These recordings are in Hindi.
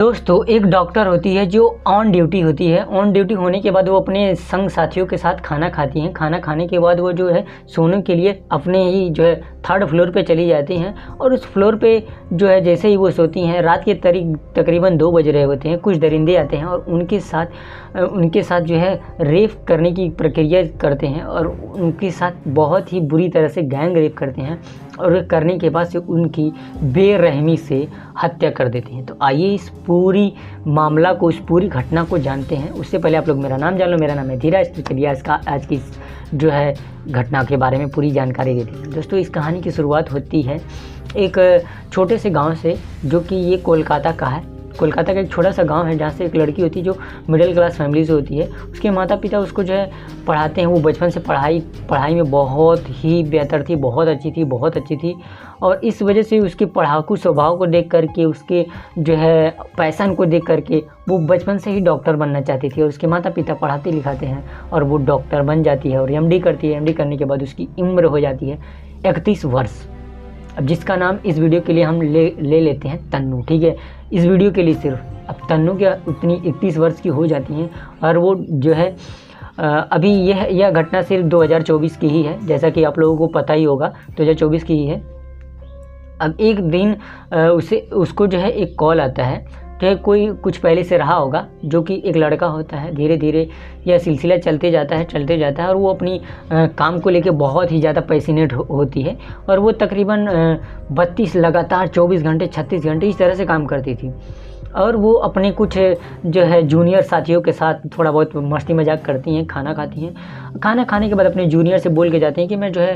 दोस्तों, एक डॉक्टर होती है जो ऑन ड्यूटी होती है। ऑन ड्यूटी होने के बाद वो अपने संग साथियों के साथ खाना खाती हैं। खाना खाने के बाद वो जो है सोने के लिए अपने ही जो है थर्ड फ्लोर पे चली जाती हैं। और उस फ्लोर पे जो है जैसे ही वो सोती हैं, रात के तकरीबन 2 बज रहे होते हैं, कुछ दरिंदे आते हैं और उनके साथ जो है रेप करने की प्रक्रिया करते हैं और उनके साथ बहुत ही बुरी तरह से गैंग रेप करते हैं और करने के बाद से उनकी बेरहमी से हत्या कर देते हैं। तो आइए इस पूरी मामला को, इस पूरी घटना को जानते हैं। उससे पहले आप लोग मेरा नाम जान लो। मेरा नाम है धीरज। तो चलिए आज की जो है घटना के बारे में पूरी जानकारी देते हैं। दोस्तों, इस कहानी की शुरुआत होती है एक छोटे से गांव से, जो कि ये कोलकाता का है। कोलकाता का एक छोटा सा गांव है जहाँ से एक लड़की होती है जो मिडिल क्लास फैमिली से होती है। उसके माता पिता उसको जो है पढ़ाते हैं। वो बचपन से पढ़ाई में बहुत ही बेहतर थी, बहुत अच्छी थी। और इस वजह से उसके पढ़ाकू स्वभाव को देख करके, उसके जो है पैशन को देख करके वो बचपन से ही डॉक्टर बनना चाहती थी। और उसके माता पिता पढ़ाते लिखाते हैं और वो डॉक्टर बन जाती है और एमडी करती है। एमडी करने के बाद उसकी उम्र हो जाती है 31 वर्ष। अब जिसका नाम इस वीडियो के लिए हम ले लेते हैं तन्नू, ठीक है। इस वीडियो के लिए सिर्फ अब तन्नू क्या उतनी 31 वर्ष की हो जाती हैं। और वो जो है अभी यह घटना सिर्फ 2024 की ही है, जैसा कि आप लोगों को पता ही होगा, 2024 की ही है। अब एक दिन उसको जो है एक कॉल आता है, तो कोई कुछ पहले से रहा होगा, जो कि एक लड़का होता है। धीरे धीरे यह सिलसिला चलते जाता है और वो अपनी काम को लेके बहुत ही ज़्यादा पैशनेट होती है। और वो तकरीबन 32 लगातार 24 घंटे 36 घंटे इस तरह से काम करती थी। और वो अपने कुछ जो है जूनियर साथियों के साथ थोड़ा बहुत मस्ती मजाक करती हैं, खाना खाती हैं। खाना खाने के बाद अपने जूनियर से बोल के जाते हैं कि मैं जो है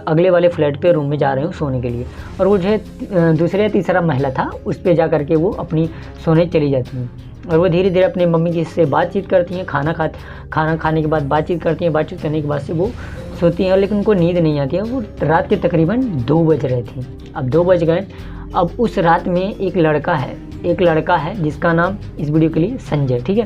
अगले वाले फ्लैट पे रूम में जा रही हूँ सोने के लिए। और वो जो है दूसरा या तीसरा महला था, उस पे जा करके वो अपनी सोने चली जाती हैं। और वो धीरे धीरे अपने मम्मी की से बातचीत करती हैं। खाना खाने के बाद बातचीत करती हैं। बातचीत करने के बाद से वो सोती हैं, लेकिन उनको नींद नहीं आती है। वो रात के तकरीबन 2 बज रहे थे। अब 2 बज गए। अब उस रात में एक लड़का है जिसका नाम इस वीडियो के लिए संजय, ठीक है।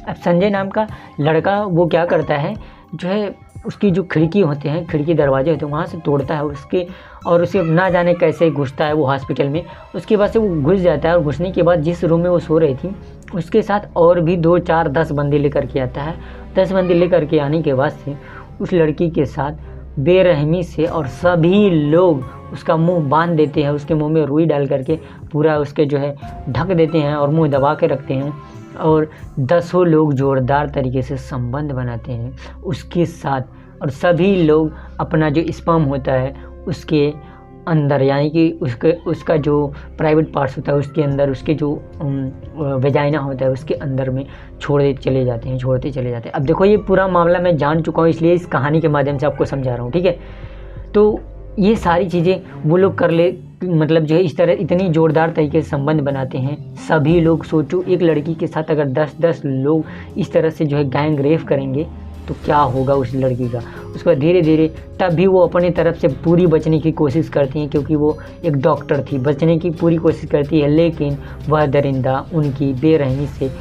अब संजय नाम का लड़का वो क्या करता है, जो है उसकी जो खिड़की होते हैं, खिड़की दरवाजे होते हैं, वहाँ से तोड़ता है उसे ना जाने कैसे घुसता है वो हॉस्पिटल में। उसके बाद से वो घुस जाता है और घुसने के बाद जिस रूम में वो सो रही थी उसके साथ और भी 2 4 10 बंदे लेकर के आता है। 10 बंदे लेकर के आने के बाद से उस लड़की के साथ बेरहमी से और सभी लोग उसका मुंह बांध देते हैं। उसके मुंह में रुई डाल करके पूरा उसके जो है ढक देते हैं और मुंह दबा के रखते हैं। और 10 लोग जोरदार तरीके से संबंध बनाते हैं उसके साथ। और सभी लोग अपना जो स्पर्म होता है उसके अंदर, यानी कि उसका जो प्राइवेट पार्ट्स होता है उसके अंदर, उसके जो वेजाइना होता है उसके अंदर में छोड़ते चले जाते हैं। अब देखो, ये पूरा मामला मैं जान चुका हूँ, इसलिए इस कहानी के माध्यम से आपको समझा रहा हूँ, ठीक है। तो ये सारी चीज़ें वो लोग मतलब जो है इस तरह इतनी ज़ोरदार तरीके से संबंध बनाते हैं सभी लोग। सोचो, एक लड़की के साथ अगर 10 लोग इस तरह से जो है गैंग रेप करेंगे तो क्या होगा उस लड़की का। उसके बाद धीरे धीरे तब भी वो अपनी तरफ से पूरी बचने की कोशिश करती हैं, क्योंकि वो एक डॉक्टर थी, बचने की पूरी कोशिश करती है। लेकिन वह दरिंदा उनकी बेरहमी से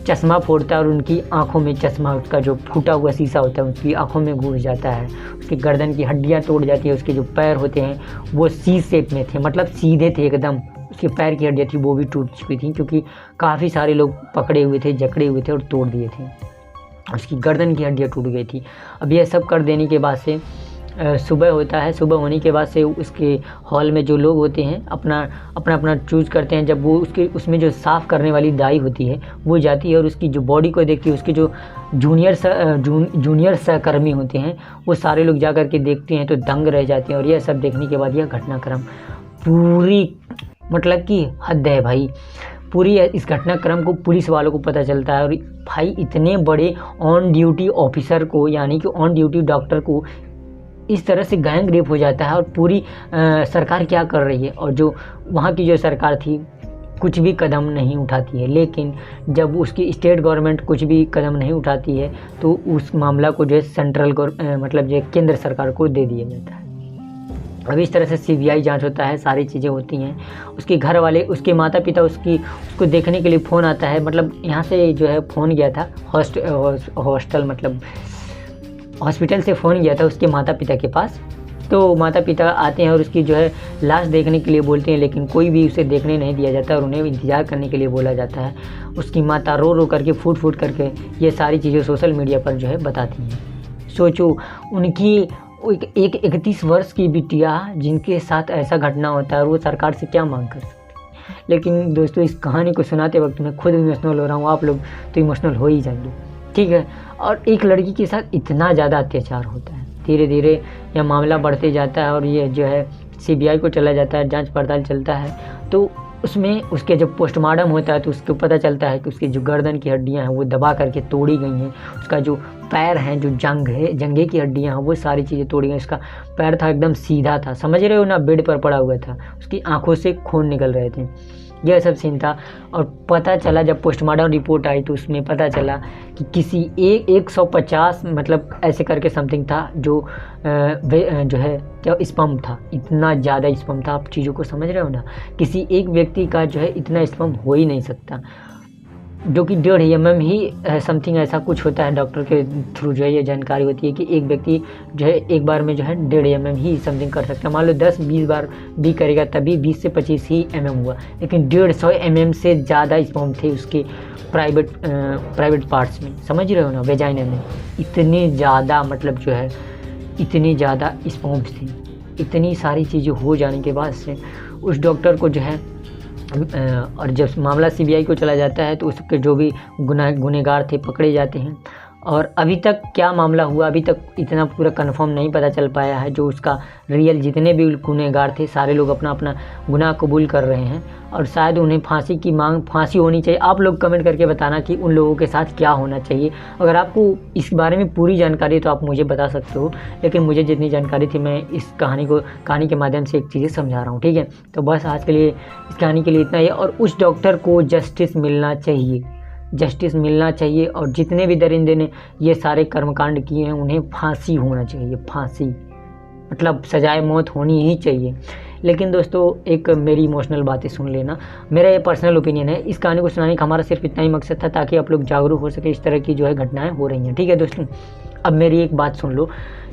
चश्मा फोड़ता है और उनकी आंखों में चश्मा, उसका जो फूटा हुआ शीशा होता है उसकी आंखों में घुस जाता है। उसकी गर्दन की हड्डियां तोड़ जाती है। उसके जो पैर होते हैं वो सी शेप में थे, मतलब सीधे थे एकदम। उसके पैर की हड्डियाँ थी वो भी टूट चुकी थी, क्योंकि काफ़ी सारे लोग पकड़े हुए थे, जकड़े हुए थे और तोड़ दिए थे। उसकी गर्दन की हड्डियाँ टूट गई थी। अब यह सब कर देने के बाद से सुबह होता है। सुबह होने के बाद से उसके हॉल में जो लोग होते हैं अपना चूज़ करते हैं। जब वो उसमें जो साफ़ करने वाली दाई होती है वो जाती है और उसकी जो बॉडी को देखती है, उसके जो जूनियर सहकर्मी होते हैं वो सारे लोग जा कर के देखते हैं तो दंग रह जाते हैं। और यह सब देखने के बाद यह घटनाक्रम पूरी मतलब कि हद है भाई। पूरी इस घटनाक्रम को पुलिस वालों को पता चलता है। और भाई, इतने बड़े ऑन ड्यूटी ऑफिसर को, यानी कि ऑन ड्यूटी डॉक्टर को इस तरह से गैंग रेप हो जाता है। और पूरी सरकार क्या कर रही है, और जो वहाँ की जो सरकार थी कुछ भी कदम नहीं उठाती है। लेकिन जब उसकी स्टेट गवर्नमेंट कुछ भी कदम नहीं उठाती है तो उस मामला को जो है सेंट्रल मतलब जो केंद्र सरकार को दे दिया जाता है। अब इस तरह से सीबीआई जांच होता है, सारी चीज़ें होती हैं। उसके घर वाले, उसके माता पिता उसको देखने के लिए फ़ोन आता है। मतलब यहाँ से जो है फ़ोन गया था हॉस्टल मतलब हॉस्पिटल से फ़ोन गया था उसके माता पिता के पास। तो माता पिता आते हैं और उसकी जो है लाश देखने के लिए बोलते हैं, लेकिन कोई भी उसे देखने नहीं दिया जाता और उन्हें इंतज़ार करने के लिए बोला जाता है। उसकी माता रो रो करके फूट फूट करके ये सारी चीज़ें सोशल मीडिया पर जो है बताती हैं। सोचो, उनकी एक 31 वर्ष की बिटिया जिनके साथ ऐसा घटना होता है और वो सरकार से क्या मांग कर सकती है। लेकिन दोस्तों, इस कहानी को सुनाते वक्त मैं खुद इमोशनल हो रहा हूँ, आप लोग तो इमोशनल हो ही जाएंगे, ठीक है। और एक लड़की के साथ इतना ज़्यादा अत्याचार होता है, धीरे धीरे यह मामला बढ़ते जाता है और ये जो है CBI को चला जाता है, जांच पड़ताल चलता है। तो उसमें उसके जब पोस्टमार्टम होता है तो उसको पता चलता है कि उसकी जो गर्दन की हड्डियां हैं वो दबा करके तोड़ी गई हैं। उसका जो पैर हैं, जो जंघे की हड्डियां हैं वो सारी चीज़ें तोड़ी गई। उसका पैर था एकदम सीधा था, समझ रहे हो ना, बेड पर पड़ा हुआ था, उसकी आंखों से खून निकल रहे थे। यह सब सीन था। और पता चला जब पोस्टमार्टम रिपोर्ट आई तो उसमें पता चला कि किसी 150 मतलब ऐसे करके समथिंग था जो है क्या स्पर्म था, इतना ज़्यादा स्पर्म था। आप चीज़ों को समझ रहे हो ना, किसी एक व्यक्ति का जो है इतना स्पर्म हो ही नहीं सकता, जो कि 1.5 mm ही समथिंग ऐसा कुछ होता है। डॉक्टर के थ्रू जो है ये जानकारी होती है कि एक व्यक्ति जो है एक बार में जो है 1.5 mm ही समथिंग कर सकता है। मान लो 10-20 बार भी करेगा तभी 20 से 25 ही mm हुआ, लेकिन 150 mm से ज़्यादा स्पर्म थे उसके प्राइवेट पार्ट्स में, समझ रहे हो ना, वेजाइना में। इतने ज़्यादा मतलब जो है इतनी ज़्यादा स्पर्म्स थी। इतनी सारी चीज़ें हो जाने के बाद से उस डॉक्टर को जो है और जब मामला CBI को चला जाता है तो उसके जो भी गुनहगार थे पकड़े जाते हैं। और अभी तक क्या मामला हुआ अभी तक इतना पूरा कंफर्म नहीं पता चल पाया है। जो उसका रियल जितने भी गुनहगार थे सारे लोग अपना अपना गुनाह कबूल कर रहे हैं और शायद उन्हें फांसी होनी चाहिए। आप लोग कमेंट करके बताना कि उन लोगों के साथ क्या होना चाहिए। अगर आपको इस बारे में पूरी जानकारी है तो आप मुझे बता सकते हो, लेकिन मुझे जितनी जानकारी थी मैं इस कहानी के माध्यम से एक चीज़ें समझा रहा हूँ, ठीक है। तो बस आज के लिए इस कहानी के लिए इतना ही। और उस डॉक्टर को जस्टिस मिलना चाहिए और जितने भी दरिंदे ने ये सारे कर्मकांड किए हैं उन्हें फांसी होना चाहिए, फांसी मतलब सजाए मौत होनी ही चाहिए। लेकिन दोस्तों, एक मेरी इमोशनल बातें सुन लेना, मेरा ये पर्सनल ओपिनियन है। इस कहानी को सुनाने का हमारा सिर्फ इतना ही मकसद था ताकि आप लोग जागरूक हो सके इस तरह की जो है घटनाएं हो रही हैं, ठीक है दोस्तों। अब मेरी एक बात सुन लो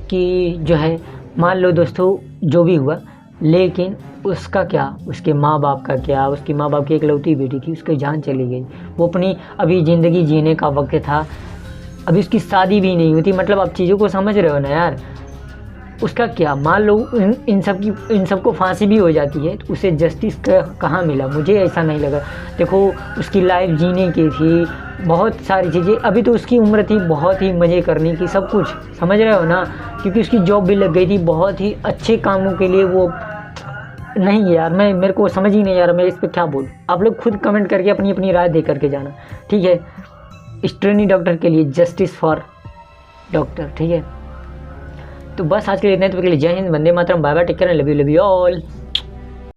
कि जो है मान लो दोस्तों जो भी हुआ, लेकिन उसका क्या, उसके माँ बाप का क्या, उसकी माँ बाप की इकलौती बेटी थी, उसकी जान चली गई। वो अपनी अभी ज़िंदगी जीने का वक्त था, अभी उसकी शादी भी नहीं हुई थी। मतलब आप चीज़ों को समझ रहे हो ना यार, उसका क्या। मान लो इन सबको फांसी भी हो जाती है तो उसे जस्टिस कहाँ मिला, मुझे ऐसा नहीं लगा। देखो, उसकी लाइफ जीने की थी, बहुत सारी चीज़ें, अभी तो उसकी उम्र थी बहुत ही मज़े करने की, सब कुछ समझ रहे हो ना, क्योंकि उसकी जॉब भी लग गई थी, बहुत ही अच्छे कामों के लिए वो नहीं यार, मेरे को समझ ही नहीं यार, मैं इस पर क्या बोलूँ। आप लोग खुद कमेंट करके अपनी अपनी राय दे करके जाना, ठीक है। इस ट्रेनी डॉक्टर के लिए जस्टिस फॉर डॉक्टर, ठीक है। तो बस आज के लिए इतना ही। तो के लिए जय हिंद, वंदे मातरम, bye bye, take care, love you all.